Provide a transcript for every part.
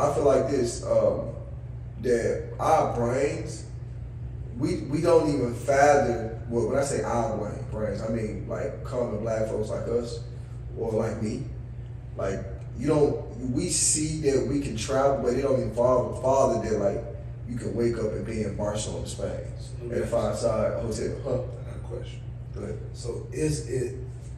I feel like this, that our brains, we don't even fathom, well, when I say our brains, I mean like common black folks like us, or like me. Like, we see that we can travel, but it don't even father that like, you can wake up and be in Barcelona, Spain, at a 5-star hotel. Huh? I got a question. Go ahead. So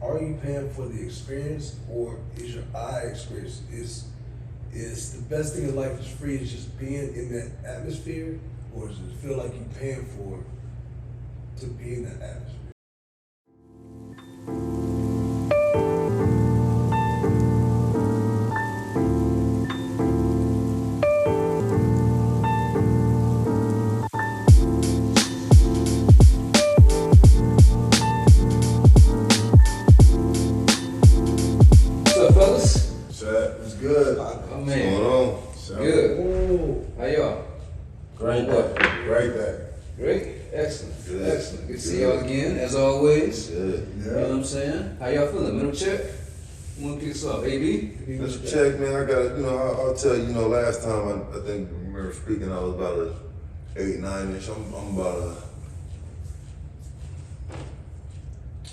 are you paying for the experience, or is your eye experience, is the best thing in life is free, is just being in that atmosphere, or does it feel like you're paying for to be in that atmosphere? It's good. Oh man. What's going on? Good. Whoa. How y'all? Great day. Great day. Great. Excellent. Good. Excellent. Good to see y'all again, as always. Good. You know what I'm saying? How y'all feeling? Middle check? Who wanna kick us off? AB? Let's check, man. I got, I'll tell you, last time I think, I remember speaking, I was about a 8, 9-ish. I'm about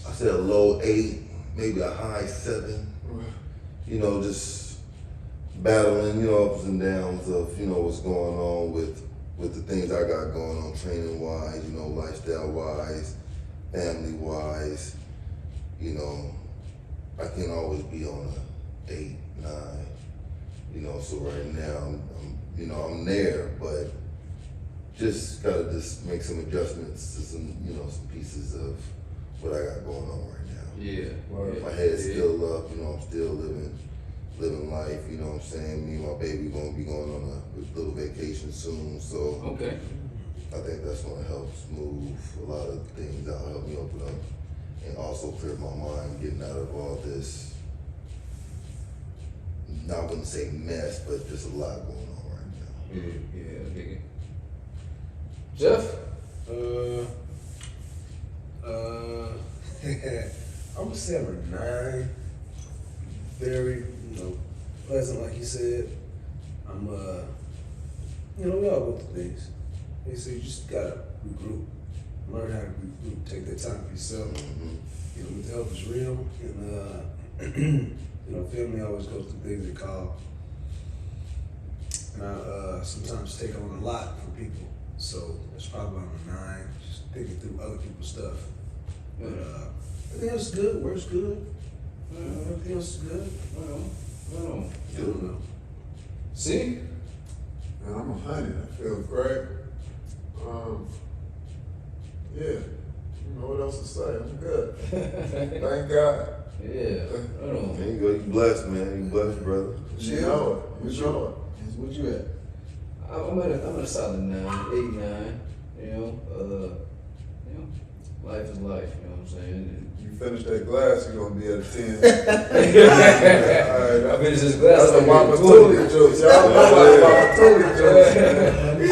I said a low 8, maybe a high 7. Just battling, ups and downs of, what's going on with the things I got going on, training wise, lifestyle wise, family wise. I can't always be on a 8, 9. So right now I'm there, but just gotta make some adjustments to some pieces of what I got going on right now. Yeah. My head's still up, I'm still living life, you know what I'm saying? Me and my baby gonna be going on a little vacation soon, so Okay. I think that's gonna help smooth a lot of things out, help me open up, and also clear my mind, getting out of all this, I wouldn't say mess, but just a lot going on right now. Yeah, I dig it. Jeff? I'm gonna say I'm a 9. Very, pleasant, like you said. I'm, we all go through things. So you just gotta regroup, learn how to regroup, take that time for yourself. Mental health is real, and family always goes through things they call. And I sometimes take on a lot from people, so it's probably on a 9. Just thinking through other people's stuff. But everything else is good. Work's good. Everything else is good. Right on. I don't know. See? Man, I'm 100. I feel great. Yeah. What else to say? I'm good. Thank God. Yeah. Right on. There you go, you blessed, man. You blessed, brother. You know it. You know it. What you at? I'm at a solid 9, 8, 9. Life is life, you know what I'm saying? You finish that glass, you're gonna be at a 10. I finished this glass. That's the Mama Tully jokes. Y'all know about Mama Tully jokes.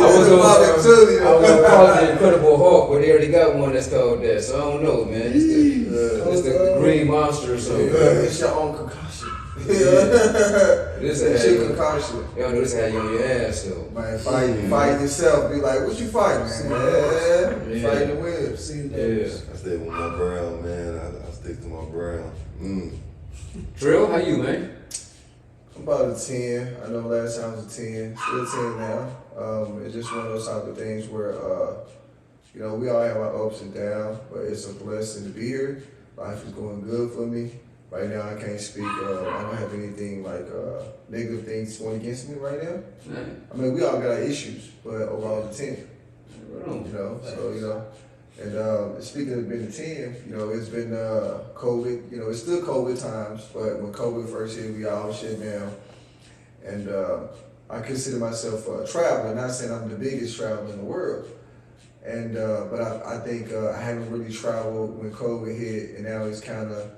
I was gonna call it the Incredible Hulk, but they already got one that's called that, so I don't know, man. It's the Green Monster or something. It's your own concoction. This It's is your concoction. Y'all know this how you on your ass though. Man, fighting yourself. Be like, what you fighting, man? Yeah. Fighting the web. Yeah. I stay with my brown, man. I stick to my brown. Trill, how you, man? I'm about a 10. I know last time was a 10. Still 10 now. It's just one of those type of things where, we all have our ups and downs, but it's a blessing to be here. Life is going good for me. Right now, I can't speak. I don't have anything like negative things going against me right now. Right. I mean, we all got our issues, but overall, it's a 10. Right on. And speaking of being a 10, it's been COVID. It's still COVID times, but when COVID first hit, we all shut down. And I consider myself a traveler, not saying I'm the biggest traveler in the world. And but I think I haven't really traveled when COVID hit, and now it's kind of,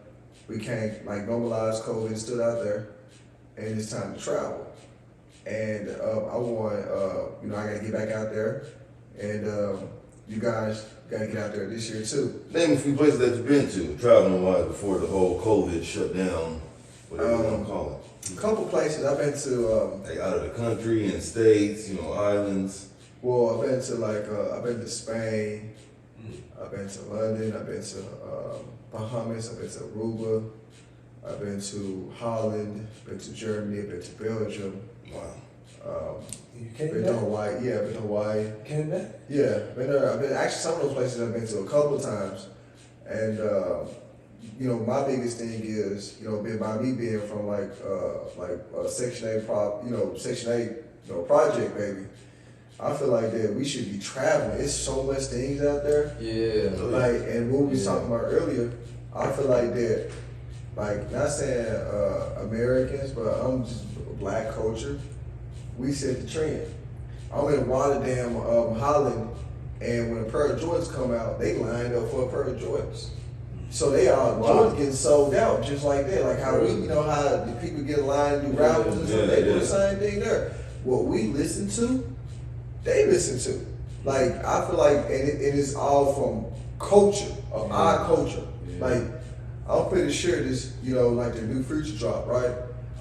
we can't normalize COVID. It's still out there, and it's time to travel. And I want, I got to get back out there, and you guys got to get out there this year too. Name a few places that you've been to, traveling wise, before the whole COVID shut down, whatever you want to call A couple places I've been to. Like out of the country and states, you know, islands. Well, I've been to I've been to Spain. I've been to London. I've been to Bahamas. I've been to Aruba. I've been to Holland. Been to Germany. I've been to Belgium. Wow. You came Been to back? Hawaii. Yeah, been to Hawaii. Came back? Yeah, been there. I've been actually some of those places I've been to a couple of times, and you know my biggest thing is by me being from Section 8 Section 8 project baby. I feel like that we should be traveling. It's so much things out there. Yeah. Like, and what we was talking about earlier, I feel like that, like, not saying Americans, but I'm just black culture. We set the trend. I'm in Rotterdam, Holland, and when a pair of Jordans come out, they lined up for a pair of Jordans. So they are Jordans getting sold out just like that. Like how how the people get in line and do rappers and stuff. They do the same thing there. What we listen to, they listen to. Like I feel like, and it is all from culture of our culture. Yeah. Like I'm pretty sure this, like the new Future drop, right?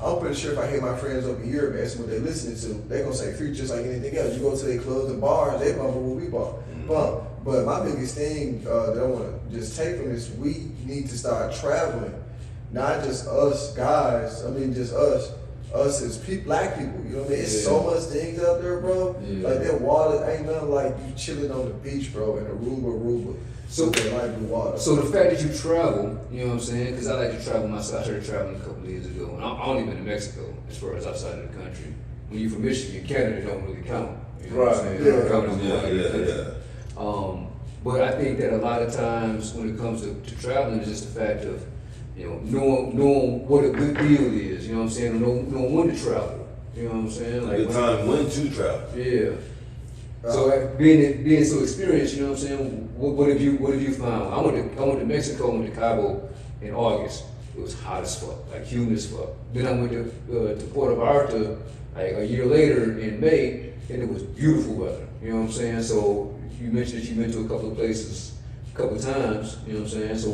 I'm pretty sure if I hear my friends up in Europe ask what they're listening to, they're gonna say Future just like anything else. You go to their clubs and bars, they bump what we bump. But my biggest thing that I want to just take from this, we need to start traveling, not just us guys. I mean, just us as black people. You know what I mean? It's so much things out there, bro. Yeah. Like that water ain't nothing like you chilling on the beach, bro, in Aruba. So- with that light blue water. So the fact that you travel, you know what I'm saying? Because I like to travel myself. I started traveling a couple of years ago, and I've only been to Mexico as far as outside of the country. When you're from Michigan, Canada don't really count. You know what I'm Right. saying? Yeah. Don't count as part of the country. Yeah. But I think that a lot of times when it comes to traveling, it's just the fact of, knowing what a good deal is. You know what I'm saying? Knowing when to travel. You know what I'm saying? A good time when to travel. Yeah. So being so experienced, you know what I'm saying? What have you found? I went to Mexico, I went to Cabo in August. It was hot as fuck, like humid as fuck. Then I went to Puerto Vallarta like a year later in May, and it was beautiful weather. You know what I'm saying? So you mentioned that you've been to a couple of places, a couple of times. You know what I'm saying? So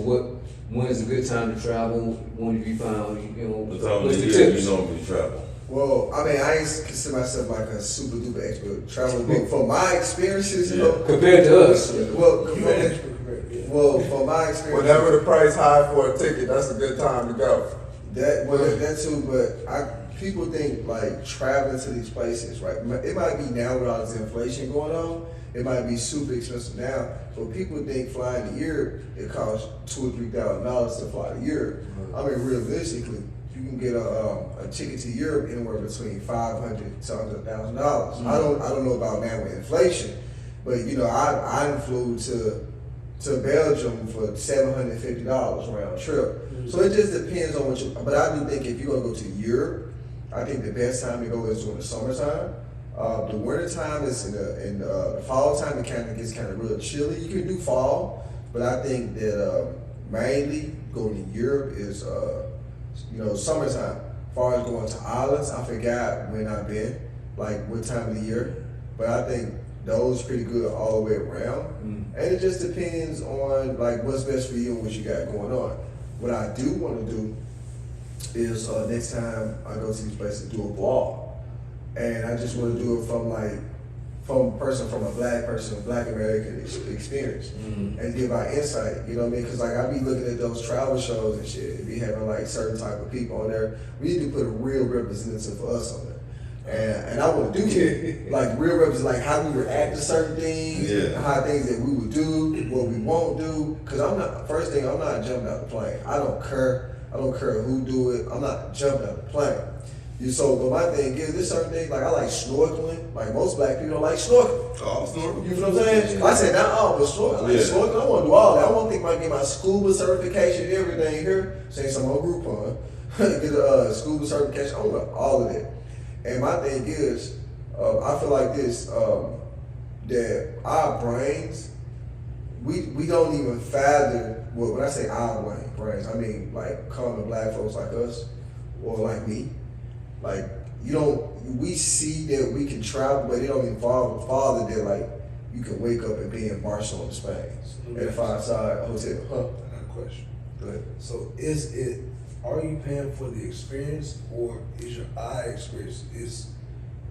when is a good time to travel? When have you found? The time of what's the the year tips? you normally travel. Well, I mean, I ain't consider myself like a super duper expert travel, but for my experiences, Compared to us. well, You an expert compared to well, for my experience, Whenever the price high for a ticket, that's a good time to go. that too. But people think like traveling to these places, right? It might be now with all this inflation going on, it might be super expensive now. But people think flying to Europe it costs $2,000 or $3,000 to fly to Europe. I mean, realistically, you can get a ticket to Europe anywhere between $500 to $100,000. I don't know about now with inflation, but I flew to Belgium for $750 round trip. So it just depends on what you. But I do think if you're gonna go to Europe, I think the best time to go is during the summertime. The winter time is in the fall time. It kind of gets kind of real chilly. You can do fall, but I think that mainly going to Europe is summertime. As far as going to islands, I forgot when I've been, like what time of the year, but I think those pretty good all the way around. And it just depends on like what's best for you and what you got going on. What I do want to do is next time I go to these places, do a vlog, and I just want to do it from a black American experience, and give our insight. You know what I mean? Because like I be looking at those travel shows and shit, and be having like certain type of people on there. We need to put a real representative for us on there. And I want to do it. Like real reps, like how we react to certain things, how things that we would do, what we won't do. Cause I'm not jumping out the plane. I don't care who do it. I'm not jumping out the plane. But my thing is, there's certain things, like I like snorkeling. Like most black people don't like snorkeling. Oh, I'm snorkeling. You know what I'm saying? I said not all, but snorkeling. Like snorkeling, I want to do all that. I want to think I get my scuba certification and everything here. Saying some on Groupon. Get a scuba certification. I want all of that. And my thing is, I feel like this, that our brains, we don't even fathom, well, when I say our brains, I mean like common black folks like us, or like me. Like, we see that we can travel, but it don't even father that like, you can wake up and be in Barcelona, Spain, at a 5-star hotel. I got a question. Go ahead. So is it are you paying for the experience, or is your eye experience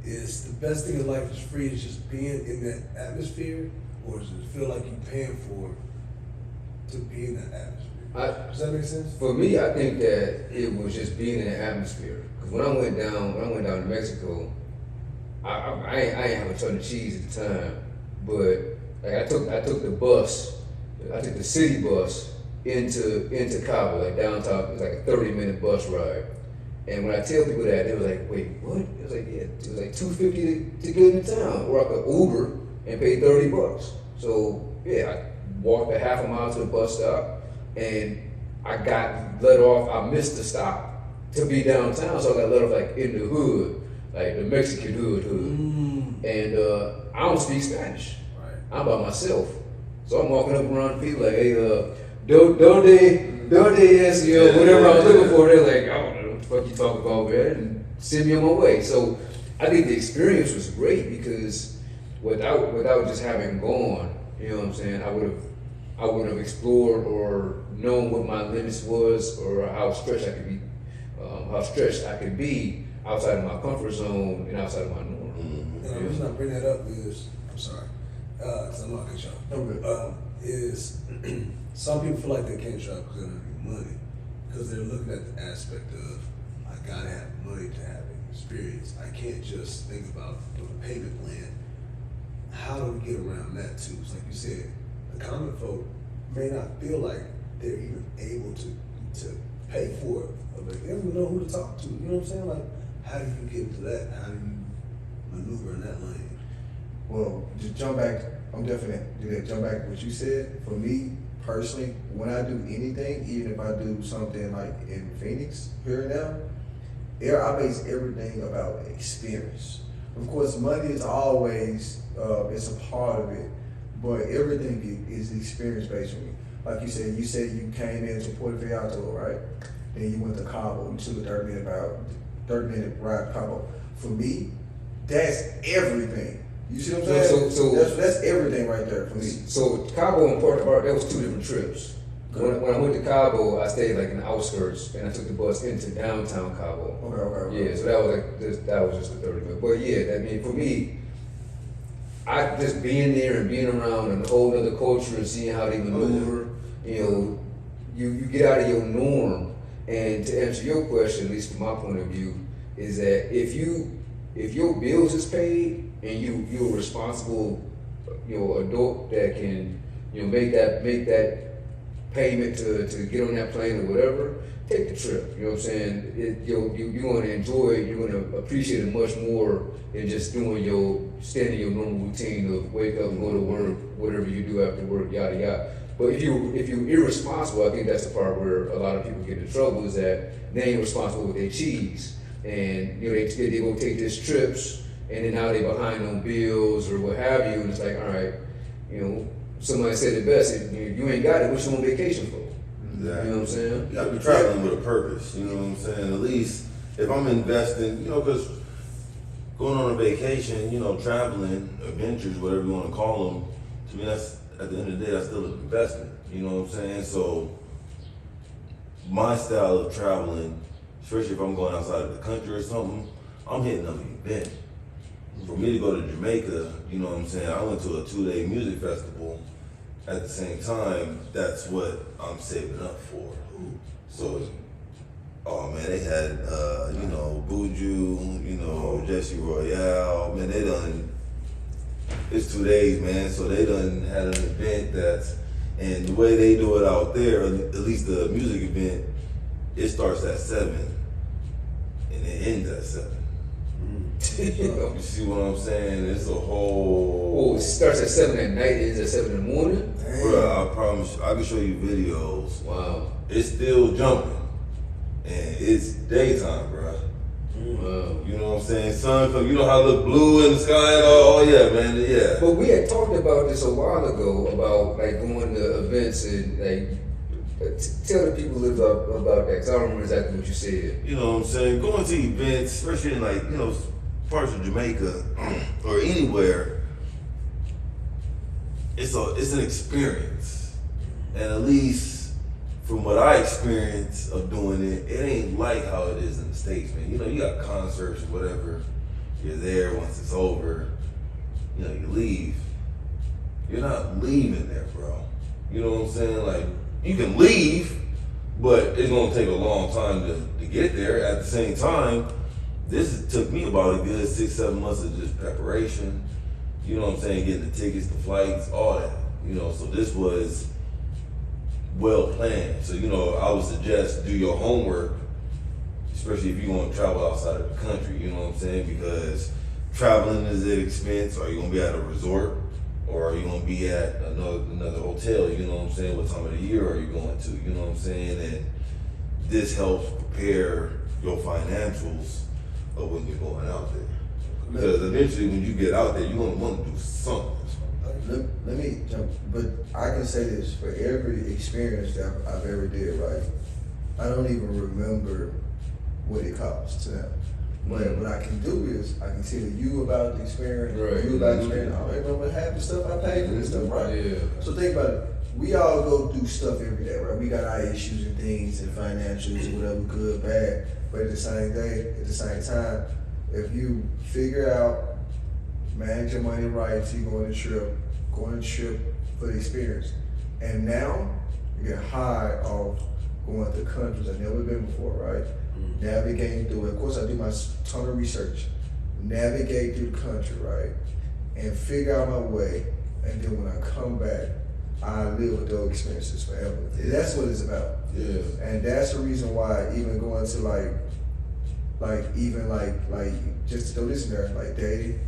is the best thing in life is free, is just being in that atmosphere, or does it feel like you're paying for to be in that atmosphere? Does that make sense? For me, I think that it was just being in the atmosphere. Because when I went down to Mexico, I ain't have a ton of cheese at the time, but like I took the bus, I took the city bus into Cabo, like downtown. It was like a 30-minute bus ride. And when I tell people that, they were like, "Wait, what?" It was like, "Yeah, it was like $250 to get into town, or I could Uber and pay $30." So yeah, I walked a half a mile to the bus stop, and I got let off. I missed the stop to be downtown, so I got let off like in the hood, like the Mexican hood. And I don't speak Spanish. Right. I'm by myself, so I'm walking up around people like, "Hey, donde es yo?" Whatever I was looking for. They're like, "I don't know what the fuck you talking about, man," and send me on my way. So I think the experience was great because without just having gone, you know what I'm saying, I wouldn't have explored or known what my limits was or how stretched I could be outside of my comfort zone and outside of my norm. And the reason I bring that up is, I'm sorry, 'cause I'm not gonna cut you off. Is some people feel like they can't travel because they don't have money, because they're looking at the aspect of, I gotta have money to have an experience. I can't just think about the payment plan. How do we get around that too? It's like you said, the common folk may not feel like they're even able to pay for it. Or like, they don't even know who to talk to. You know what I'm saying? Like, how do you get into that? How do you maneuver in that lane? Well, just jump back. I'm definitely jump back to what you said. For me personally, when I do anything, even if I do something like in Phoenix here and now, I base everything about experience. Of course, money is always it's a part of it, but everything is experience based for me. Like you said you came into Puerto Vallarta, right? Then you went to Cabo. You took a 30-minute ride to Cabo. For me, that's everything. You see what I'm saying? So that's everything right there for me. So Cabo and Puerto Vallarta, that was two different trips. When I went to Cabo, I stayed like in the outskirts, and I took the bus into downtown Cabo. Okay. Yeah, so that was just a 30-minute. But yeah, I mean, for me, I just being there and being around a whole other culture and seeing how they maneuver, you know, you get out of your norm. And to answer your question, at least from my point of view, is that if your bills is paid and you're a responsible, you know, adult that can, you know, make that payment to get on that plane or whatever, take the trip. You know what I'm saying? You're going to enjoy it. You're going to appreciate it much more than just staying in your normal routine of wake up, go to work, whatever you do after work, yada yada. But if you're irresponsible, I think that's the part where a lot of people get in trouble, is that they ain't responsible with their cheese, and you know they go take these trips, and then now they behind on bills or what have you, and it's like, all right, you know, somebody said it best, you ain't got it, what you on vacation for? Exactly. You know what I'm saying? You gotta be traveling with a purpose, you know what I'm saying? At least if I'm investing, you know, because going on a vacation, you know, traveling, adventures, whatever you want to call them, to me, that's, at the end of the day, that's still an investment, you know what I'm saying? So my style of traveling, especially if I'm going outside of the country or something, I'm hitting up an event. For me to go to Jamaica, you know what I'm saying, I went to a 2-day music festival. At the same time, that's what I'm saving up for. So, oh man, they had, you know, Buju, you know, Jesse Royale, man, they done, it's 2 days, man, so they done had an event and the way they do it out there, at least the music event, it starts at 7 and it ends at 7. You see what I'm saying? It's a whole. Oh, it starts at 7 at night, ends at 7 in the morning? Bro, I promise you, I can show you videos. Wow. It's still jumping. And it's daytime, bro. Wow. You know what I'm saying? Sun come, you know how it look blue in the sky and all? Oh yeah, man, yeah. But we had talked about this a while ago, about like going to events and like, tell the people a little about that, because I don't remember exactly what you said. You know what I'm saying? Going to events, especially in like, you know, parts of Jamaica or anywhere, it's an experience. And at least from what I experienced of doing it, it ain't like how it is in the States, man. You know, you got concerts or whatever. You're there once it's over. You know, you leave. You're not leaving there, bro. You know what I'm saying? Like, you can leave, but it's gonna take a long time to get there. At the same time, took me about a good 6-7 months of just preparation. You know what I'm saying? Getting the tickets, the flights, all that. You know, so this was well planned. So, you know, I would suggest do your homework, especially if you want to travel outside of the country, you know what I'm saying? Because traveling is an expense. Are you going to be at a resort? Or are you going to be at another hotel? You know what I'm saying? What time of the year are you going to? You know what I'm saying? And this helps prepare your financials of when you're going out there. Because eventually when you get out there, you're going to want to do something. Let me jump, but I can say this, for every experience that I've ever did, right, I don't even remember what it costs to them. But what I can do is, I can tell you about the experience, Right. you about the experience, I don't remember half the stuff I paid for this stuff, right? Yeah. So think about it, we all go through stuff every day, right? We got our issues and things and financials, whatever, good, bad, but at the same time, if you figure out, manage your money right, so you go on a trip for the experience. And now, you get high off going to countries I've never been before, right? Navigating through it. Of course, I do my ton of research. Navigate through the country, right? And figure out my way. And then when I come back, I live with those experiences forever. That's what it's about. Yeah. And that's the reason why even going to like just to throw this in there, like dating,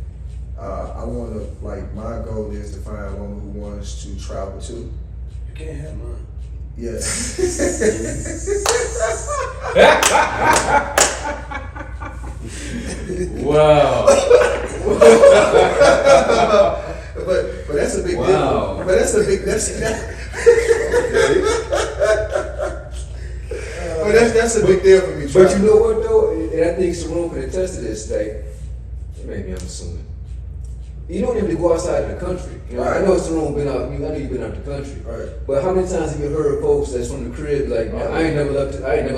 I want to, like, my goal is to find a woman who wants to travel too. You can't have mine. Yes. Wow. but that's a big Wow. deal. But that's a big that's that's a big deal for me. But you know what though, and I think Saron can attest to this, like, maybe I'm assuming. You don't even go outside of the country. You know, I know Saron been out. I know you've been out the country. Right. But how many times have you heard folks that's from the crib like, man, I ain't never been outside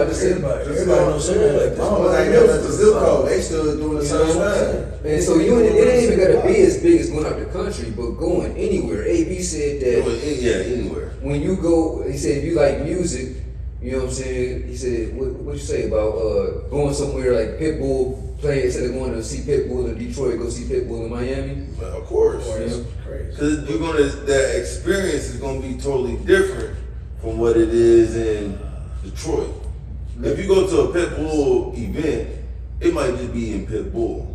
the city. Everybody knows somebody like this. Mama ain't never left the zip code. They still doing the You know same what I'm thing. saying? And so it ain't even gotta be as big as going out the country, but going anywhere. AB said that Yeah, anywhere. when you go, he said if you like music, you know what I'm saying? He said, what you say about going somewhere like Pitbull playing instead of going to see Pitbull in Detroit, go see Pitbull in Miami? Well, of course. That's crazy. Because that experience is gonna be totally different from what it is in Detroit. If you go to a Pitbull event, it might just be in Pitbull.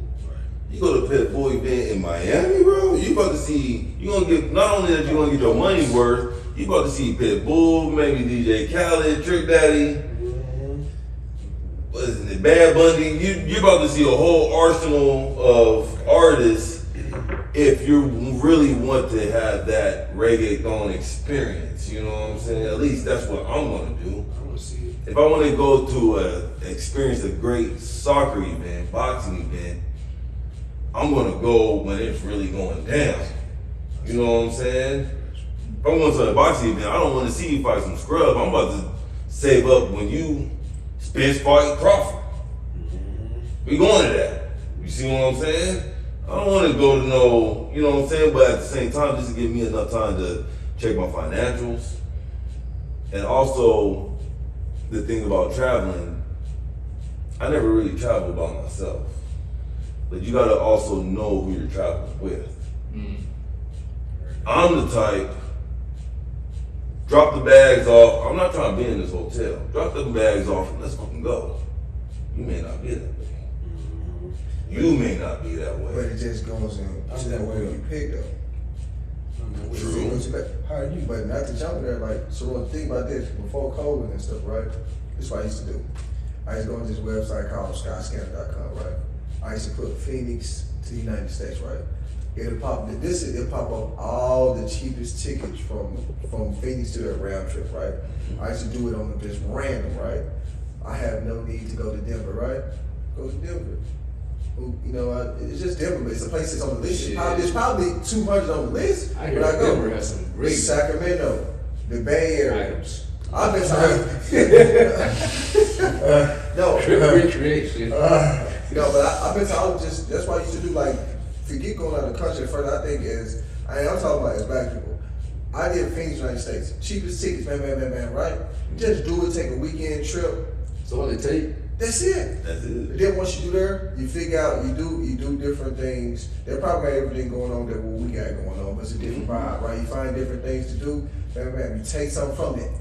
You go to a Pitbull event in Miami, bro, you about to see, you gonna get, not only that you gonna get your money worth, you about to see Pitbull, maybe DJ Khaled, Trick Daddy, what is it, Bad Bunny. You're about to see a whole arsenal of artists if you really want to have that reggaeton experience. You know what I'm saying? At least that's what I'm gonna do. I want to see it. If I want to go to experience a great soccer event, boxing event, I'm gonna go when it's really going down. You know what I'm saying? If I'm going to a boxing event, I don't want to see you fight some scrub. I'm about to save up when you Spence fight Crawford. We going to that. You see what I'm saying? I don't want to go to no, you know what I'm saying? But at the same time, just to give me enough time to check my financials. And also, the thing about traveling, I never really traveled by myself. But you gotta also know who you're traveling with. I'm the type, drop the bags off. I'm not trying to be in this hotel. Drop the bags off and let's fucking go. You may not be that way. You may not be that But way. it just goes in I'm to that what way. you pick up. True. How are you? But not to jump in there, like, so think about this, before COVID and stuff, right? This is what I used to do. I used to go on this website called skyscanner.com, right? I used to put Phoenix to the United States, right? It'll pop up all the cheapest tickets from Phoenix to the round trip, right? I used to do it on just random, right? I have no need to go to Denver, right? Go to Denver. You know, it's just Denver, but it's a place that's on the list. Yeah. There's probably 200 on the list. I hear but I go. Denver has some great Sacramento, the Bay Area, items. I've been no, Recreation. no, but I've been to just that's why I used to do like forget going out of the country. The first I think is I'm talking about as black people. I did Phoenix, United States, cheapest tickets, man, right? Just do it, take a weekend trip. So all it take? That's it. That's it. And then once you do there, you figure out you do different things. They probably got everything going on that what we got going on, but it's a different vibe, right? You find different things to do, man. You take something from it.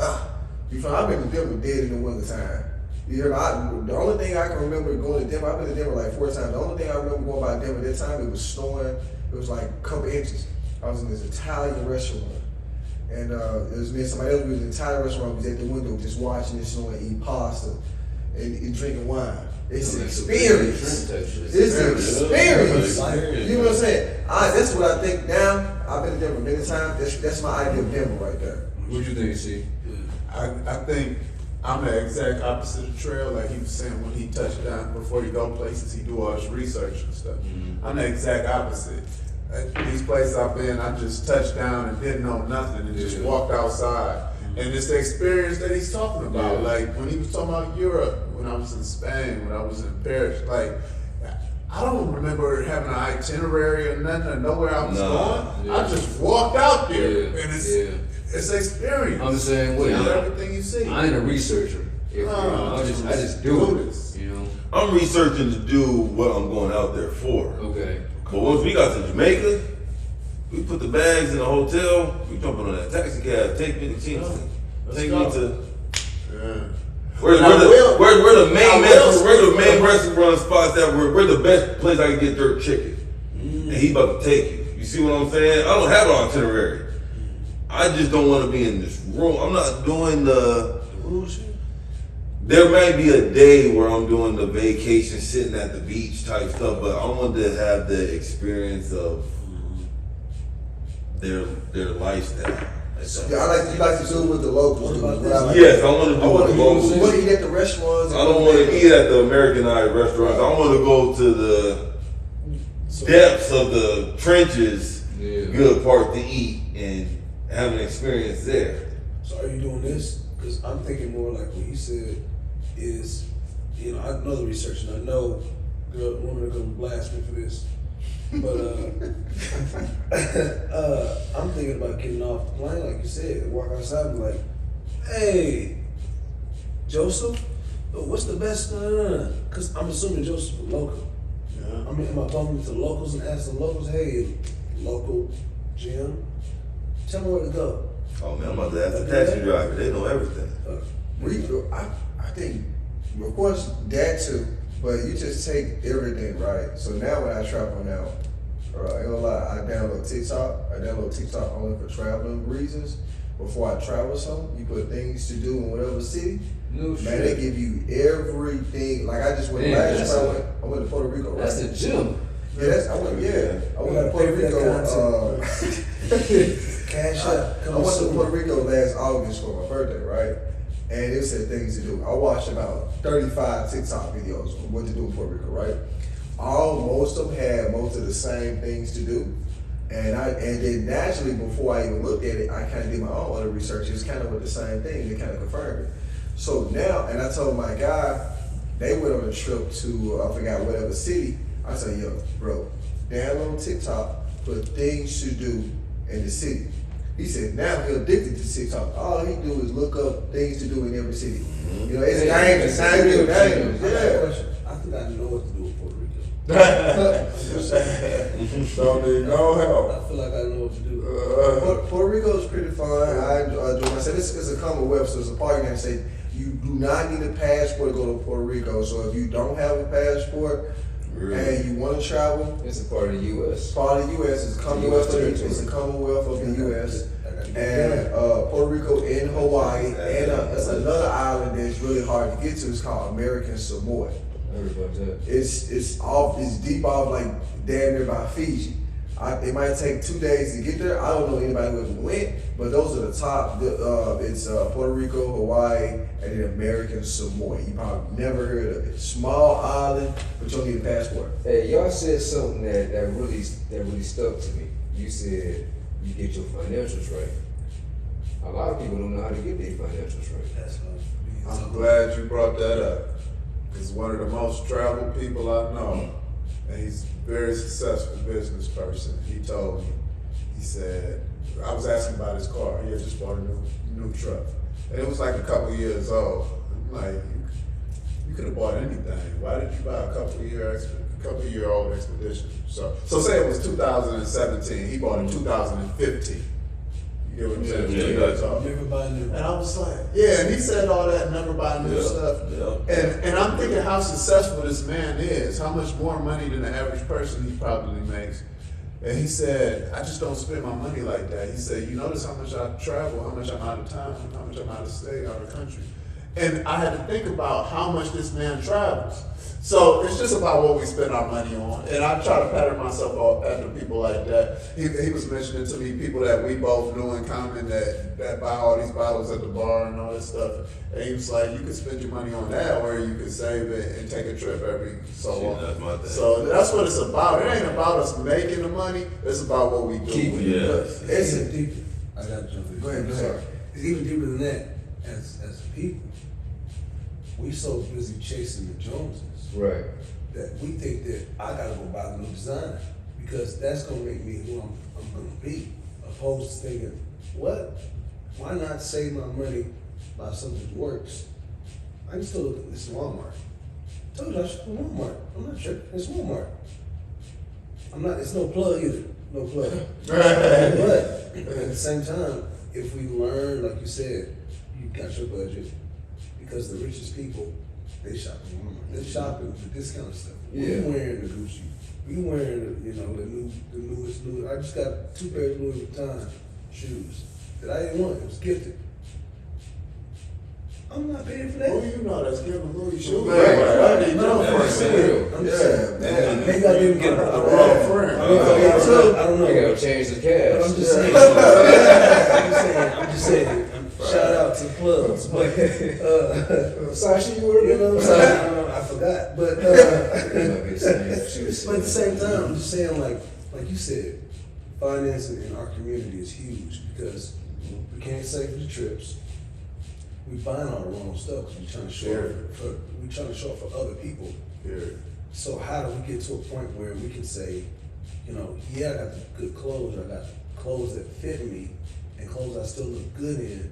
You find I've been to Denver dead in the winter time. You hear the only thing I can remember going to Denver, I've been to Denver like 4 times. The only thing I remember going by Denver that time, it was snowing. It was like a couple inches. I was in this Italian restaurant. And it was me and somebody else. We was in the Italian restaurant. We was at the window just watching it snow and eating pasta and drinking wine. It's an experience. It's an experience. You know what I'm saying? That's what I think now. I've been to Denver many times. That's my idea of Denver right there. What you think, see? I think I'm the exact opposite of Trail. Like he was saying, when he touched down, before he go places, he do all his research and stuff. I'm the exact opposite. At these places I've been, I just touched down and didn't know nothing and just walked outside. And it's the experience that he's talking about. Like when he was talking about Europe, when I was in Spain, when I was in Paris, like I don't remember having an itinerary or nothing or know where I was going. I just walked out there and it's experience. I'm the same way. Everything you see. I ain't a researcher. I just do it. You know. I'm researching to do what I'm going out there for. Okay. But once we got to Jamaica, we put the bags in the hotel. We jumping on that taxi cab. Take me to Kingston. Take me to. Where the main restaurant spots that where the best place I can get dirt chicken. And he about to take you. You see what I'm saying? I don't have an itinerary. I just don't want to be in this room. I'm not doing the bullshit. There might be a day where I'm doing the vacation, sitting at the beach type stuff, but I want to have the experience of their lifestyle. Yeah, you like to do with the locals. Yes, I want to do with the locals. You want to eat at the restaurants. I don't want to eat at the Americanized restaurants. I want to go to the depths of the trenches, good part to eat and have an experience there. So are you doing this? Because I'm thinking more like what you said is, I know the research and I know women are gonna blast me for this. But I'm thinking about getting off the plane, like you said, walk outside and be like, hey, Joseph, what's the best? Because I'm assuming Joseph is local. I mean, am I bumping into the locals and ask the locals, hey, local Jim, tell me where to go? Oh man, I'm about to ask the taxi driver. They know everything. I think, of course, that too. But you just take everything, right? So now when I travel now, I ain't gonna lie, I download TikTok. I download TikTok only for traveling reasons. Before I travel something, you put things to do in whatever city. Man, they give you everything. Like I just went last time. I went to Puerto Rico. Right? That's the gym. Yeah, I went to Puerto Rico. Cash up. I went to Puerto Rico last August for my birthday, right? And it said things to do. I watched about 35 TikTok videos on what to do in Puerto Rico, right? Most of them had most of the same things to do. And then naturally, before I even looked at it, I kind of did my own other research. It was kind of with the same thing. They kind of confirmed it. So now, and I told my guy, they went on a trip to, I forgot whatever city. I said, yo, bro, download TikTok, put things to do in the city. He said now he's addicted to TikTok. All he do is look up things to do in every city. You know, it's dangerous. Yeah. I think I know what to do in Puerto Rico. Don't need no help. I feel like I know what to do. Puerto Rico is pretty fun. I enjoy myself. It's a Commonwealth, so it's a part you can say you do not need a passport to go to Puerto Rico. So if you don't have a passport and you want to travel, It's a part of the U.S. Part of the U.S. is Commonwealth. It's a Commonwealth of the U.S. And Puerto Rico and Hawaii, and that's another island that's really hard to get to. It's called American Samoa. I heard about that. It's deep off, like damn near by Fiji. It might take 2 days to get there. I don't know anybody who ever went, but those are the top. It's Puerto Rico, Hawaii, and then American Samoa. You probably never heard of it. Small island, but you don't need a passport. Hey, y'all said something that really stuck to me. You said you get your financials right. A lot of people don't know how to get their financials right. That's what I'm glad you brought that up. He's one of the most traveled people I know. And he's a very successful business person. He told me, he said, I was asking about his car. He had just bought a new truck. And it was like a couple years old. I'm like, you could have bought anything. Why did you buy a couple year old Expedition? So say it was 2017. He bought a 2015. You get what I'm saying? Yeah, 2 years old. Never buy new. And I was like, yeah, and he said all that, never buy new stuff. And I'm thinking how successful this man is, how much more money than the average person he probably makes. And he said, I just don't spend my money like that. He said, you notice how much I travel, how much I'm out of town, how much I'm out of state, out of country. And I had to think about how much this man travels. So it's just about what we spend our money on. And I try to pattern myself off after people like that. He was mentioning to me people that we both knew in common that buy all these bottles at the bar and all this stuff. And he was like, you could spend your money on that, or you could save it and take a trip every so often. That's my thing. So that's what it's about. It ain't about us making the money. It's about what we do. Keeping it. Yeah. It's even deeper. I gotta jump in. Go ahead, go ahead. Sorry. It's even deeper than that. As people, we so busy chasing the Joneses Right. that we think that I gotta go buy the new designer because that's gonna make me who I'm gonna be. Opposed to thinking, what? Why not save my money by something that works? I can still look at this Walmart. I told you I should go to Walmart. I'm not sure. It's Walmart. It's no plug either. No plug. But at the same time, if we learn, like you said, you got your budget, because the richest people, they shop in Walmart. They're shopping the discount stuff. Yeah. We wearing the Gucci. We wearing the newest. I just got 2 pairs of Louis Vuitton shoes that I didn't want. It was gifted. I'm not paying for that. Who you know that's giving Louis shoes? Right. I need No, your I'm friend. saying. I'm just saying. man. Maybe I didn't get it. The wrong friend. I don't know. They gotta change the But cash. I'm just saying. I'm just saying. Shout out to the plugs. But Sashi, you were you know what I'm saying? I forgot. But Might be the same. She was but at the same time, I'm just saying, like you said, financing in our community is huge because we can't save for the trips. We buying all the wrong stuff because we're trying to show up for other people. Here. So how do we get to a point where we can say, yeah, I got the good clothes, I got clothes that fit me, and clothes I still look good in,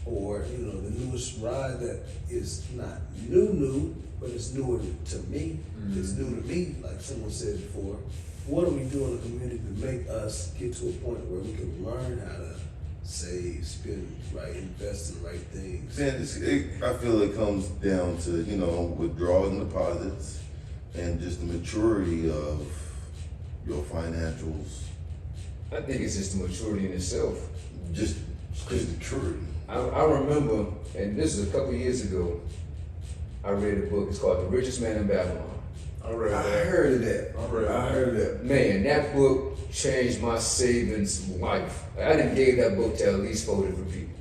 or the newest ride that is not new, but it's newer to me. It's new to me, like someone said before. What do we do in the community to make us get to a point where we can learn how to save, spend right, invest in the right things? Man, I feel it comes down to, withdrawing deposits and just the maturity of your financials. I think it's just the maturity in itself. Just maturity. I remember, and this is a couple years ago, I read a book. It's called The Richest Man in Babylon. I read I that. heard of that. I heard of that. Man, that book changed my savings life. I done gave that book to at least 4 different people.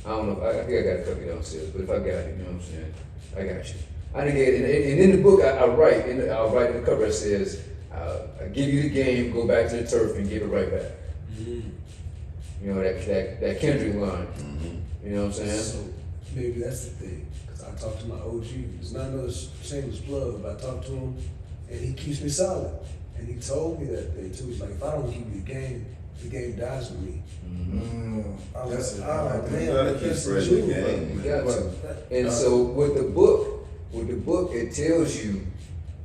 I don't know. I think I got a copy downstairs, but if I got it, you know what I'm saying? I got you. I done gave it, and in the book, I'll write in the cover. It says, "I give you the game, go back to the turf, and give it right back." You know that Kendrick line. You know what I'm saying? So maybe that's the thing. Cause I talked to my OG. It's not another shameless plug, but I talked to him, and he keeps me solid. And he told me that thing too. He's like, if I don't give you the game dies with me. I was That's like, it. oh man, You gotta keep that's the spreading the truth, bro. game. You got to. That- And so with the book, it tells you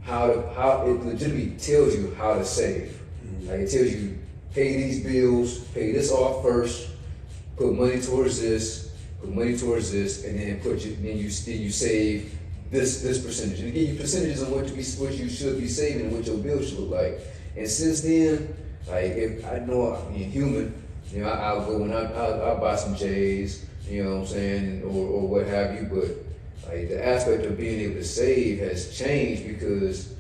how it legitimately tells you how to save. Like it tells you pay these bills, pay this off first, put money towards this, and then then you save this percentage. And it gives you percentages on what you should be saving and what your bill should look like. And since then, like if I know I'm human, I'll go and I'll buy some J's, you know what I'm saying, or what have you, but like the aspect of being able to save has changed because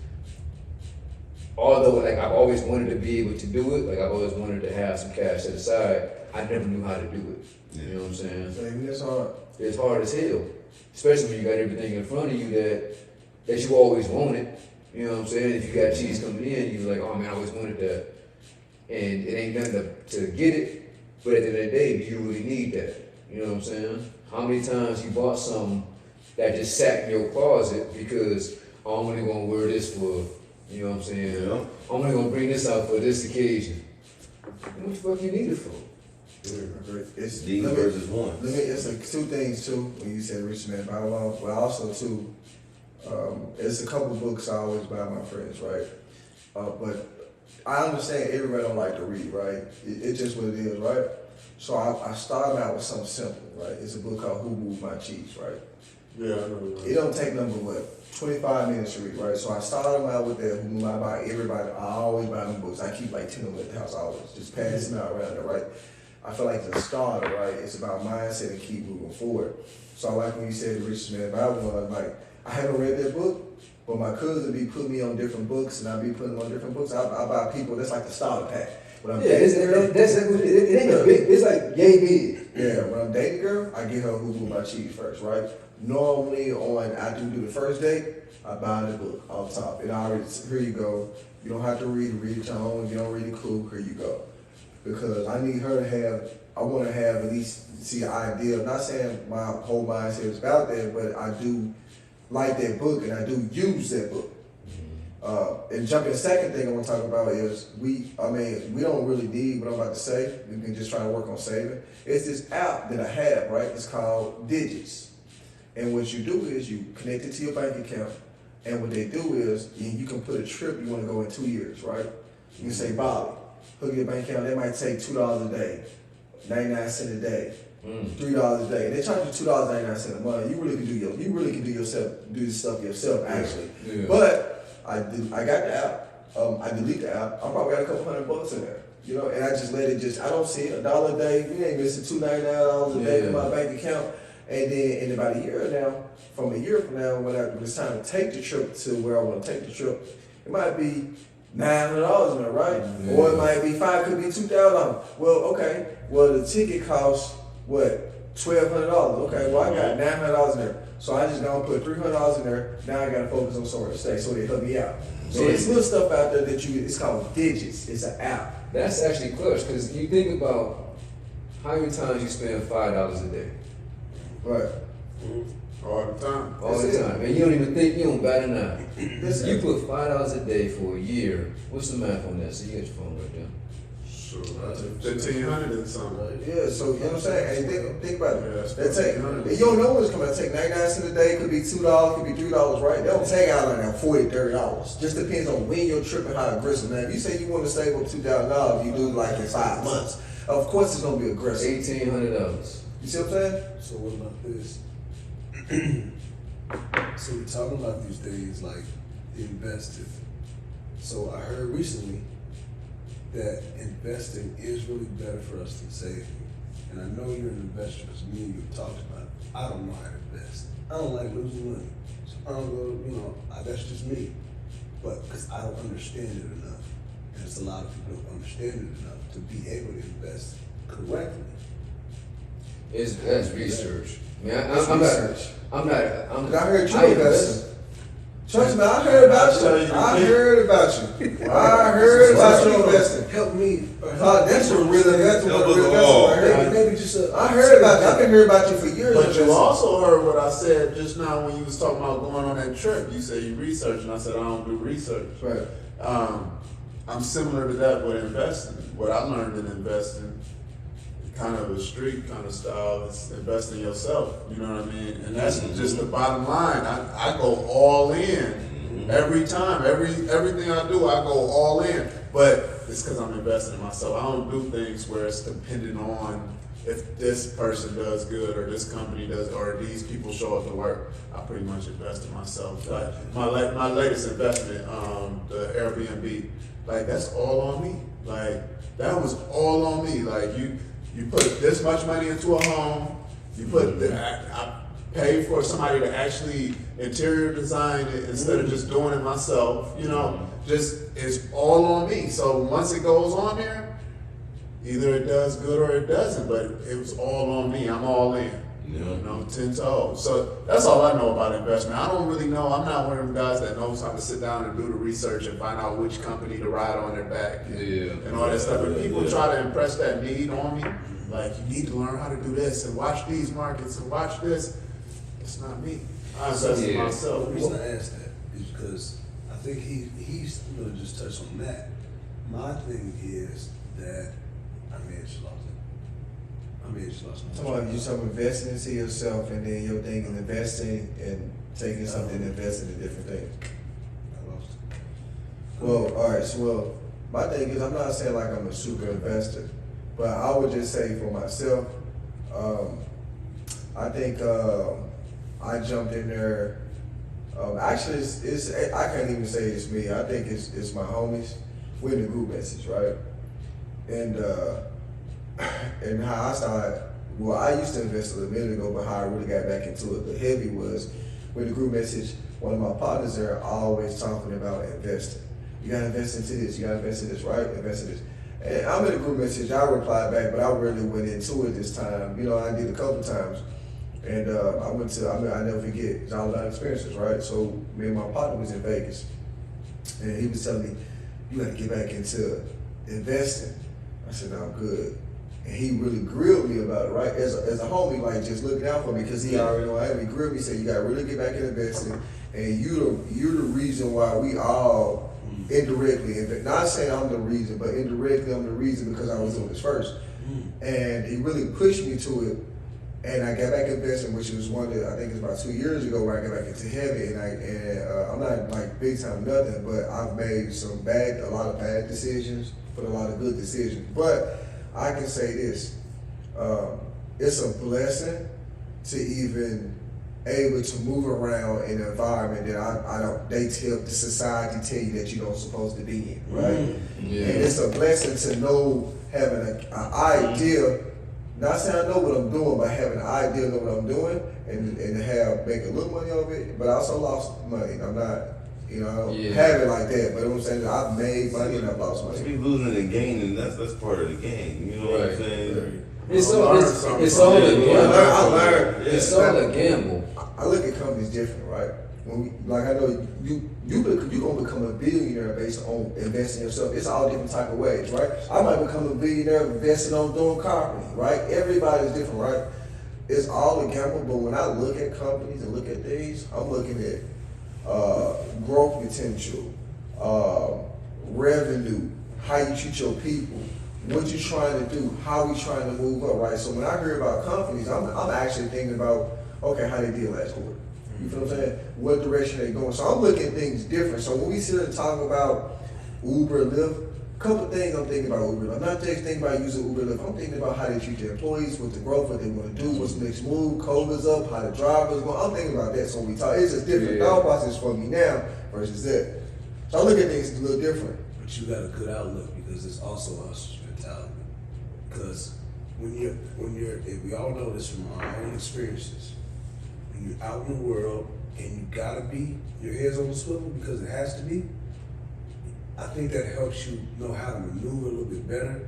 although like I've always wanted to be able to do it, like I've always wanted to have some cash set aside, I never knew how to do it. You know what I'm saying? Baby, that's hard. It's hard as hell, especially when you got everything in front of you that you always wanted. You know what I'm saying? If you got cheese coming in, you're like, oh man, I always wanted that, and it ain't nothing to get it. But at the end of the day, do you really need that? You know what I'm saying? How many times you bought something that just sat in your closet because I'm only gonna wear this for, you know what I'm saying? Yeah. I'm only gonna bring this out for this occasion. What the fuck you need it for? It's D let me- versus one. Let me, it's like two things too, when you said Rich Man Bow, but also too, it's a couple books I always buy my friends, right? But I understand everybody don't like to read, right? It's just what it is, right? So I started out with something simple, right? It's a book called Who Moved My Cheese, right? Yeah, I know. It don't take number what, 25 minutes to read, right? So I started out with that. Who I buy everybody. I always buy them books. I keep like 10 of them at the house. Always just passing out around there, right? I feel like the starter, right? It's about mindset and keep moving forward. So I like when you said the richest man Bible one. Like I haven't read that book, but my cousin be putting me on different books, and I be putting them on different books. I buy people. That's like the starter pack. When I'm Yeah, that's it ain't a big. It's like yay big. yeah, when I'm dating a girl, I get her Who Moved My Cheese first, right? Normally on I do the first date, I buy the book off top. And I already here you go. You don't have to read the tone, you don't read the clue, here you go. Because I need her to have I wanna have at least see an idea. I'm not saying my whole mindset is about that, but I do like that book and I do use that book. And jumping, second thing I want to talk about is we don't really need what I'm about to say. We can just try to work on saving. It's this app that I have, right? It's called Digits. And what you do is you connect it to your bank account. And what they do is you can put a trip you want to go in 2 years, right? You can say Bali, hook your bank account. That might take $2 a day, 99 cents a day, $3 a day. They charge you $2.99 a month. You really can do this stuff yourself actually. Yeah. But I got the app. I delete the app. I probably got a couple $100 in there. You know, and I just let it I don't see it. $1 a day. We ain't missing $299 a day in my bank account. And then in about a year from now, when it's time to take the trip to where I want to take the trip, it might be $900 in there, right? Yeah. Or it might be could be $2,000. Well, okay. Well, the ticket costs what? $1,200. Okay. Well, I got $900 in there. So I just gonna put $300 in there. Now I gotta focus on somewhere to stay. So they help me out. So there's little stuff out there it's called Digits. It's an app. That's actually clutch because you think about how many times you spend $5 a day. Right. All the time. All That's the it. time. And you don't even think, you don't bat an eye. That's You it. put $5 a day for a year. What's the math on that? So you got your phone right there. Sure. 1,500 and something. Yeah, so you know what I'm saying? Hey, think about Yeah, it. that's That take, $1,500. you don't know when it's coming to take 99 cents a day, could be $2, could be $3, right? They don't take out like that $40, $30. Just depends on when you're tripping, how aggressive. Now, if you say you want to save up $2,000, you do like in 5 months. Of course, it's gonna be aggressive. $1,800. You see what I'm saying? So what about this? So we're talking about these days like investing. So I heard recently that investing is really better for us than saving. And I know you're an investor because me and you have talked about it. I don't know how to invest. I don't like losing money. So I don't go, that's just me. But because I don't understand it enough. And it's a lot of people don't understand it enough to be able to invest correctly. That's research. I mean, It's I'm research. not. And I heard you I investing. Trust me, I heard about I'll you. tell you I the heard about you. I heard about you investing. Help me. That's a real investor. Help us all. I heard. Maybe just I heard about you. I've been hearing about you for years. But you investing. also heard what I said just now when you was talking about going on that trip. You said you research, and I said I don't do research. Right. I'm similar to that with investing. What I learned in investing, kind of a street kind of style, is invest in yourself. You know what I mean? And that's just the bottom line. I go all in every time. Everything I do, I go all in. But it's because I'm investing in myself. I don't do things where it's dependent on if this person does good or this company does or these people show up to work. I pretty much invest in myself. Like my latest investment, the Airbnb, like that's all on me. Like that was all on me. Like you put this much money into a home. You put I paid for somebody to actually interior design it instead of just doing it myself. You know, just it's all on me. So once it goes on there, either it does good or it doesn't. But it was all on me. I'm all in. Yeah. You know, 10 toes. So that's all I know about investment. I don't really know. I'm not one of them guys that knows how to sit down and do the research and find out which company to ride on their back and all that stuff. But people try to impress that need on me. like, you need to learn how to do this and watch these markets and watch this. It's not me. I invest in Yeah. myself. The reason I asked that is because I think he's really just touched on that. My thing is that I may have just lost it. I may have just lost my Talking about you talking investing into yourself, and then your thing is investing and taking something and investing in different things. I lost it. Well, all right. So, well, my thing is, I'm not saying like I'm a super investor, but I would just say for myself, I think I jumped in there. Actually, it's I can't even say it's me. I think it's my homies. We're in the group message, right? And how I started. Well, I used to invest a little minute ago, but how I really got back into it, the heavy was with the group message. One of my partners there always talking about investing. You gotta invest into this. You gotta invest in this, right? Invest in this. And I'm in the group message. I replied back, but I really went into it this time. You know, I did a couple times. And I never forget, it's all about experiences, right? So me and my partner was in Vegas, and he was telling me, you gotta get back into investing. I said, no, I'm good. And he really grilled me about it, right? As a homie, like just looking out for me, because he already know I had me. Grilled me, said, you gotta really get back in investing, and you're the reason why we all indirectly invest. Not saying I'm the reason, but indirectly I'm the reason because I was doing this first. And he really pushed me to it. And I got back investing, which was I think it's about 2 years ago where I got back into heavy, and I'm not like big time nothing, but I've made a lot of bad decisions, but a lot of good decisions. But I can say this, it's a blessing to even able to move around in an environment that the society tell you that you don't supposed to be in, right? Yeah. And it's a blessing to know, having an idea. Not saying I know what I'm doing, but having an idea of what I'm doing and make a little money of it, but I also lost money. I'm not, I don't have it like that, but I'm saying I've made money and I've lost money. Be losing and gaining, that's part of the game. You know what I'm saying? It's all a gamble. I learned. It's all a gamble. I look at companies different, right? I know you're gonna become a billionaire based on investing in yourself. It's all different type of ways, right? I might become a billionaire investing on doing carpentry, right? Everybody's different, right? It's all a gamble, but when I look at companies and look at things, I'm looking at growth potential, revenue, how you treat your people, what you trying to do, how we trying to move up, right? So when I hear about companies, I'm actually thinking about, okay, how they did last quarter. You feel what I'm saying? What direction they going? So I'm looking at things different. So when we sit and talk about Uber, Lyft, a couple of things I'm thinking about Uber. I'm not just thinking about using Uber, Lyft. I'm thinking about how they treat their employees, what the growth, what they want to do, what's the next move, COVID's up, how the drivers going. I'm thinking about that. So when we talk, it's a different thought process for me now versus that. So I look at things a little different. But you got a good outlook because it's also a hustler's mentality. Because when you're, and we all know this from our own experiences, when you're out in the world and you gotta be, your head's on the swivel because it has to be, I think that helps you know how to maneuver a little bit better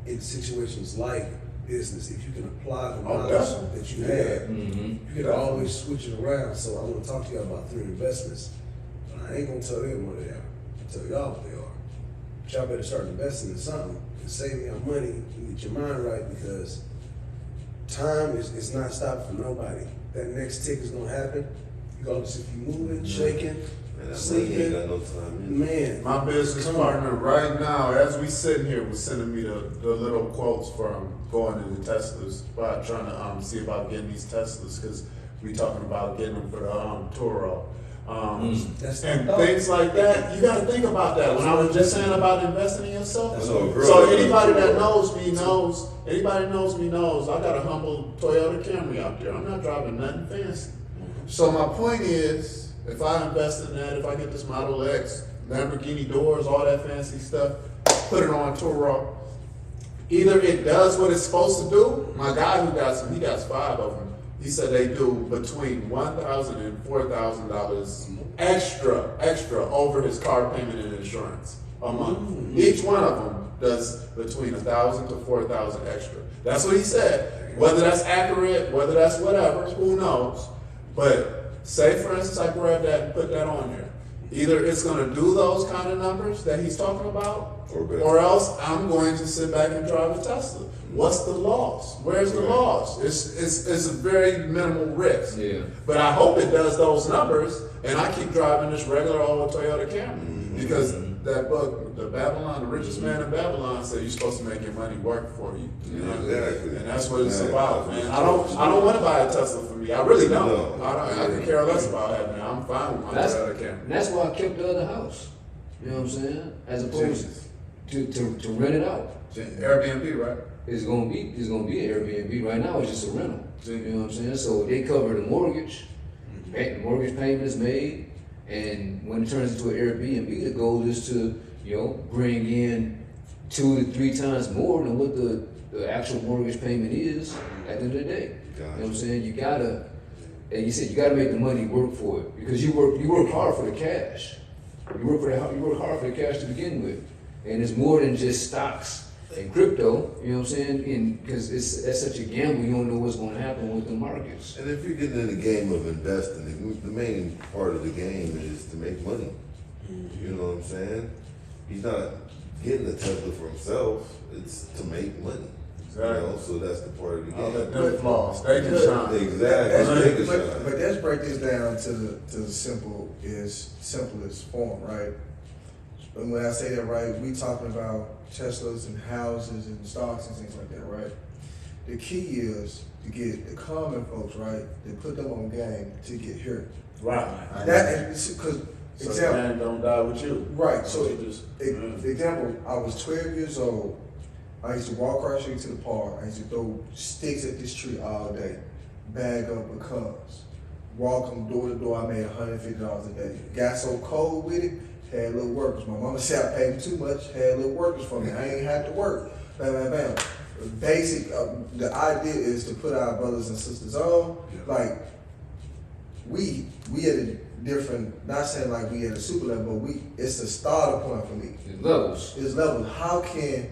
in situations like business. If you can apply the knowledge that you have, you can always switch it around. So I want to talk to y'all about 3 investments, but I ain't gonna tell them what they are. I'll tell y'all what they are. But y'all better start investing in something and saving your money and get your mind right, because time is not stopping for nobody. That next tick is gonna happen. Regardless if you moving, shaking, sleeping, got no time. man. My business partner right now, as we sitting here, was sending me the little quotes from going to the Tesla spot, trying to see about getting these Teslas, because we talking about getting them for the Toro. That's And the things like that, you gotta think about that. When I was just saying about investing in yourself. That's So anybody that knows me knows, I got a humble Toyota Camry out there. I'm not driving nothing fancy. So my point is, if I invest in that, if I get this Model X, Lamborghini doors, all that fancy stuff, put it on Turo, either it does what it's supposed to do. My guy who got some, he got 5 of them. He said they do between $1,000 and $4,000 extra over his car payment and insurance a month. Each one of them does between $1,000 to $4,000 extra. That's what he said. Whether that's accurate, whether that's whatever, who knows? But say, for instance, I grab that and put that on there. Either it's gonna do those kind of numbers that he's talking about, Or better. or else I'm going to sit back and drive a Tesla. What's the loss? Where's the loss? It's a very minimal risk. Yeah. But I hope it does those numbers, and I keep driving this regular old Toyota Camry. Because that book, The Babylon, The Richest Man in Babylon, said you're supposed to make your money work for you. You know? Exactly. And that's what it's Yeah. about, man. I don't want to buy a Tesla for me. I really don't. No. I could care less about having it. I'm fine with my Toyota Camry. And that's why I kept the other house. You know what I'm saying? As opposed to rent it out. Airbnb, right? It's gonna be an Airbnb. Right now it's just a rental. You know what I'm saying? So they cover the mortgage, the mortgage payment is made, and when it turns into an Airbnb, the goal is to, you know, bring in 2 to 3 times more than what the actual mortgage payment is at the end of the day. You know what I'm saying? You gotta, and you said you gotta make the money work for it because you work hard for the cash. You work hard for the cash to begin with, and it's more than just stocks and crypto. You know what I'm saying? Because that's such a gamble. You don't know what's going to happen with the markets. And if you're getting in the game of investing, the main part of the game is to make money. You know what I'm saying? He's not getting a Tesla for himself. It's to make money. Exactly. You know, so that's the part of the I'll let game. them flaws. They can But- shine. Exactly. Take a shot. But let's break this down to the simplest form, right? And when I say that, right, we talking about Teslas and houses and stocks and things like that, right? The key is to get the common folks, right, to put them on game to get here. Right. That is because So example, man don't die with you. right? So You just example, I was 12 years old. I used to walk across the street to the park. I used to throw sticks at this tree all day, bag up pecans, walk them door to door. I made $150 a day. Got so cold with it, had little workers. My mama said I paid too much, had little workers for me. I ain't had to work. Bam, bam, bam. Basic, the idea is to put our brothers and sisters on. Like, we at a different, not saying like we at a super level, but it's a starter point for me. It's levels. It's levels. How can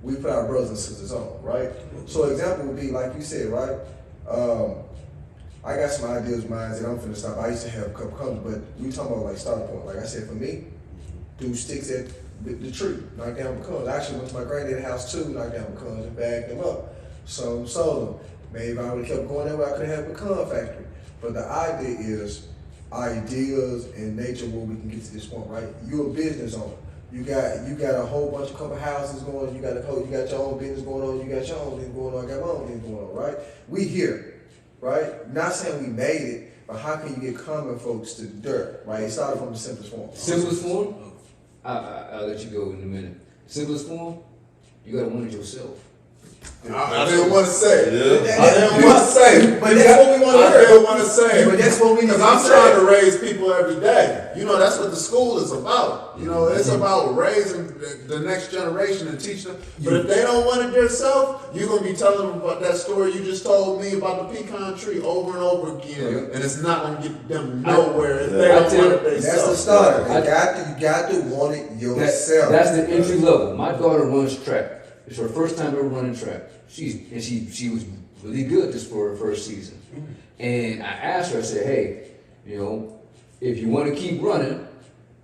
we put our brothers and sisters on, right? So example would be like you said, right? I got some ideas, minds that I'm finna stop. I used to have a couple colors, but we talking about like starter point. Like I said, for me, do sticks at the tree, knock down pecans. I actually went to my granddad's house too, knocked down pecans and bagged them up. Some sold them. Maybe if I would have kept going that way, I could have had a pecan factory. But the idea is ideas in nature where we can get to this point, right? You're a business owner. You got a whole bunch of couple houses going. You got your own business going on. You got your own thing going on. I got my own thing going on, right? We here, right? Not saying we made it, but how can you get common folks to dirt, right? It started from the simplest form. Simplest form? I'll let you go in a minute. Simplest form? You gotta want it yourself. I didn't want to say. Yeah. I didn't want to say. But that's what we want to I hear. didn't want to say. But that's what we need Because to I'm say. trying to raise people every day. You know, that's what the school is about. You know, it's about raising the next generation and teaching them. But if they don't want it themselves, you're going to be telling them about that story you just told me about the pecan tree over and over again. And it's not going to get them nowhere if they don't want it That's the themselves. starter. You got to want it yourself. That's the entry level. My daughter runs track. It's her first time ever running track. She was really good just for her first season. And I asked her, I said, hey, you know, if you want to keep running,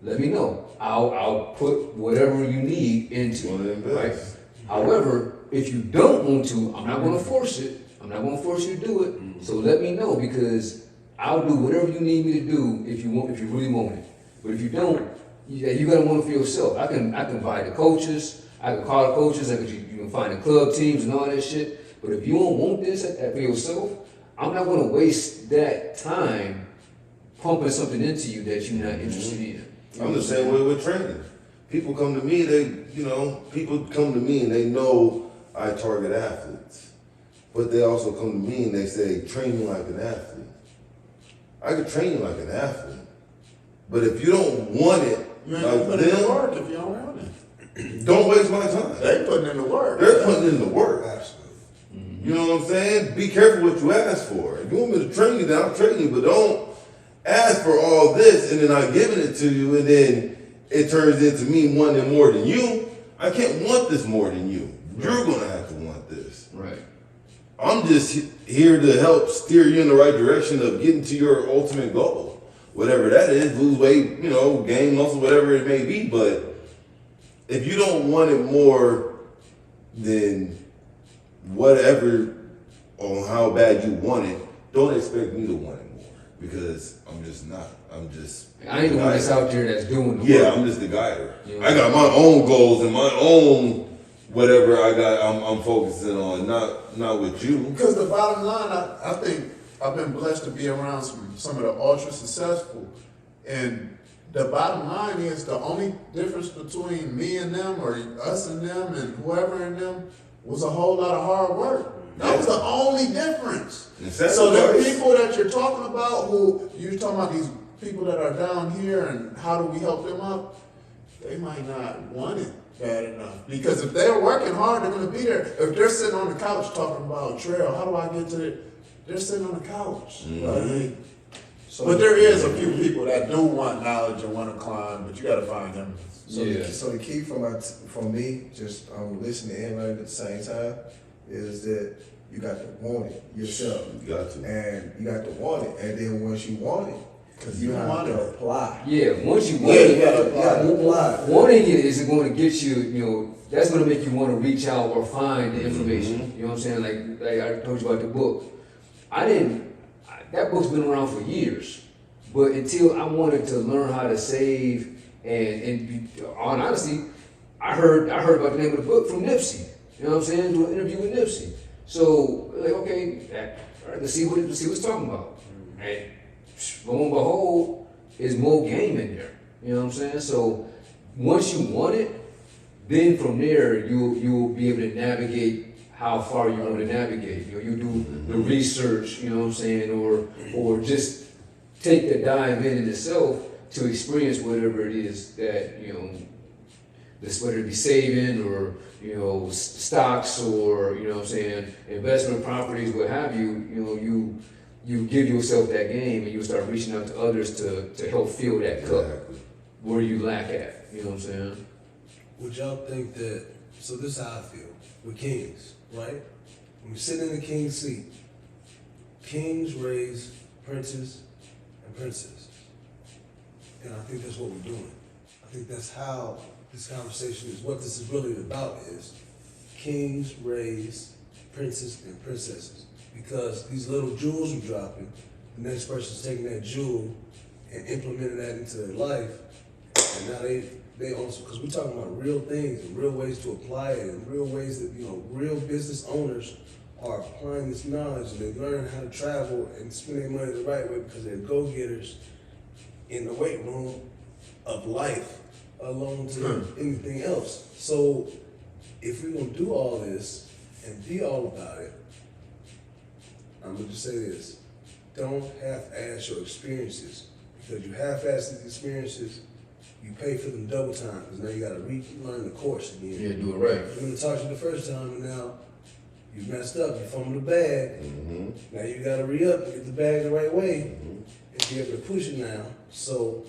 let me know. I'll put whatever you need into it. Right? However, if you don't want to, I'm not going to force it. I'm not going to force you to do it. So let me know because I'll do whatever you need me to do if you really want it. But if you don't, you gotta want it for yourself. I can buy the coaches. I can call the coaches. I can find the club teams and all that shit. But if you don't want this for yourself, I'm not going to waste that time pumping something into you that you're not interested in. I'm the same way with training. People come to me, people come to me and they know I target athletes. But they also come to me and they say, train me like an athlete. I could train you like an athlete. But if you don't want it, You ain't like gonna put in the them, work if you don't want it. don't waste my time. They putting in the work. They're putting in the work. Absolutely. You know what I'm saying? Be careful what you ask for. If you want me to train you, then I'll train you, but don't ask for all this and then I'm giving it to you and then it turns into me wanting more than you. I can't want this more than you. You're going to have to want this. Right. I'm just here to help steer you in the right direction of getting to your ultimate goal. whatever that is, lose weight, you know, gain muscle, whatever it may be. But if you don't want it more than whatever on how bad you want it, don't expect me to want it more because I'm just not. I'm just. I ain't the one that's out there that's doing the Yeah, work. I'm just the guider. Yeah. I got my own goals and my own whatever I got. I'm focusing on, not with you. Because the bottom line, I think I've been blessed to be around some of the ultra successful, and the bottom line is the only difference between me and them, or us and them, and whoever and them, was a whole lot of hard work. That was the only difference. And So the sacrifice. people that you're talking about, who you're talking about, these people that are down here, and how do we help them up? They might not want it bad enough. Because if they're working hard, they're going to be there. If they're sitting on the couch talking about trail, how do I get to it? They're sitting on the couch. Right? So, But there is a few people that do want knowledge and want to climb, but you got to find them. So, Yeah. so the key from me, just listening and learning at the same time, is that you got to want it yourself, You got to. and you got to want it, and then once you want it, Because you you have want to it. apply. Yeah, once you Yeah, want you it, gotta apply. wanting it is going to get you, you know, that's going to make you want to reach out or find the information. You know what I'm saying? Like I told you about the book. That book's been around for years, but until I wanted to learn how to save and on honesty, I heard about the name of the book from Nipsey. You know what I'm saying? Do an interview with Nipsey. So like, okay, all right, let's see what it's talking about. And lo and behold, there's more game in there. You know what I'm saying? So once you want it, then from there you'll be able to navigate how far you want to navigate. You know, you do the research, you know what I'm saying, or just take the dive in itself to experience whatever it is that, you know, this, whether it be saving or, you know, stocks or, you know what I'm saying, investment properties, what have you, you know, you give yourself that game and you start reaching out to others to help fill that cup Exactly. where you lack at. You know what I'm saying? Would y'all think that, so this is how I feel, with kings, right? When we sit in the king's seat, kings raise princes and princesses. And I think that's what we're doing. I think that's how this conversation is, what this is really about is kings raise princes and princesses. Because these little jewels we're dropping, the next person's taking that jewel and implementing that into their life, and now they also, because we're talking about real things and real ways to apply it and real ways that, you know, real business owners are applying this knowledge and they're learning how to travel and spend their money the right way because they're go-getters in the weight room of life alone to anything else. So if we're gonna do all this and be all about it, I'm gonna just say this, don't half-ass your experiences, because you half-ass these experiences, you pay for them double time, because now you gotta relearn the course again. Yeah, do it right. I'm gonna talk to you the first time, and now you messed up, you fumbled the bag, now you gotta re-up and get the bag the right way, and be able to push it now. So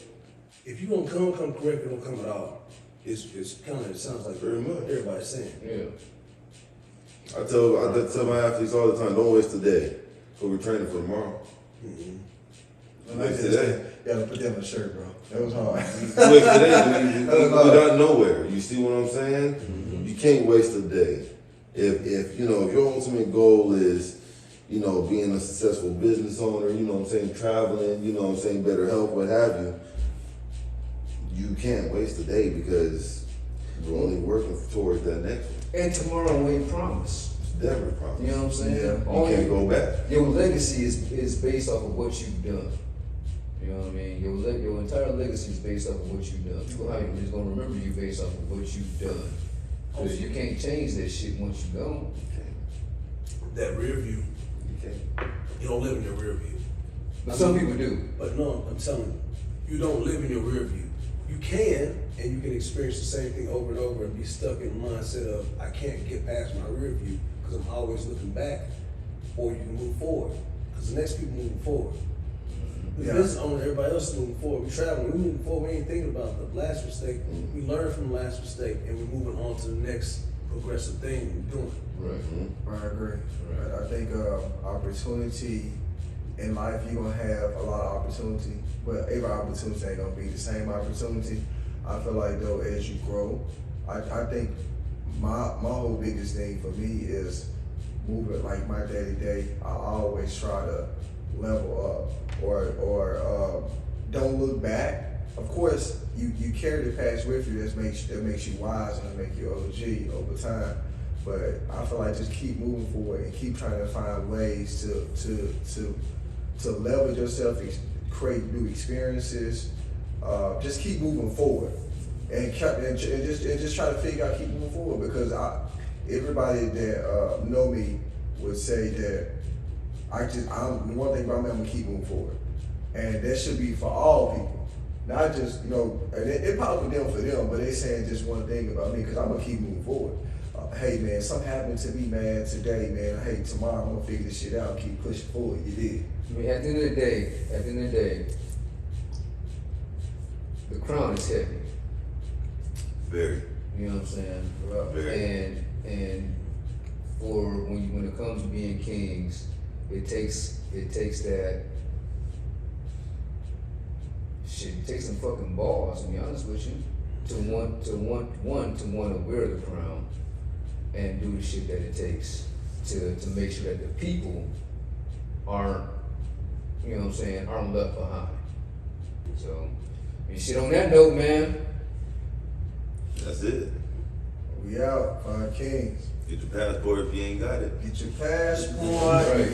if you don't come correct, you don't come at all. It's kind of, it sounds like Very much. everybody's saying. Yeah. I tell my athletes all the time, don't waste a day. So we're training for tomorrow. I like that. You gotta put that on a shirt, bro. That was hard. Waste a day, we got nowhere. You see what I'm saying? You can't waste a day. If you know, if your ultimate goal is, you know, being a successful business owner, you know what I'm saying, traveling, you know what I'm saying, better health, what have you, you can't waste a day because we're only working towards that next one. And tomorrow ain't promised. It's never promised. You know what I'm saying? Yeah. All You can't go back. Your legacy is based off of what you've done. You know what I mean? Your entire legacy is based off of what you've done. People are just gonna remember you based off of what you've done. Because you can't change that shit once you gone. That rear view, You can't. you don't live in your rear view. But some people do. But no, I'm telling you, you don't live in your rear view. You can, and you can experience the same thing over and over and be stuck in the mindset of, I can't get past my rear view because I'm always looking back. Or you can move forward, because the next people moving forward. The Yeah. business owner, everybody else is moving forward. We traveling, we moving forward. We ain't thinking about the last mistake. We learn from the last mistake, and we're moving on to the next progressive thing we're doing. Right. I agree. I think opportunity in life you're gonna have a lot of opportunity, but every opportunity ain't gonna be the same opportunity. I feel like though as you grow, I think my whole biggest thing for me is moving like my day to day. I always try to level up or don't look back. Of course, you carry the past with you. That makes you wise and that make you OG over time. But I feel like just keep moving forward and keep trying to find ways to leverage yourself, create new experiences. Just keep moving forward and just try to figure out keep moving forward because everybody that know me would say that the one thing about me, I'm gonna keep moving forward, and that should be for all people, not just and it probably them for them, but they saying just one thing about me because I'm gonna keep moving forward. Hey man, something happened to me, man, today, man. Hey, tomorrow I'm gonna figure this shit out and keep pushing forward. You did. I mean, at the end of the day, the crown is heavy. Very. You know what I'm saying? Very. And for when it comes to being kings, it takes that shit. It takes some fucking balls, to be honest with you, to want to wear the crown and do the shit that it takes to make sure that the people aren't, you know what I'm saying, aren't left behind. So, and shit on that note, man. That's it. We out, Fine Kings. Get your passport if you ain't got it. Get your passport. Right.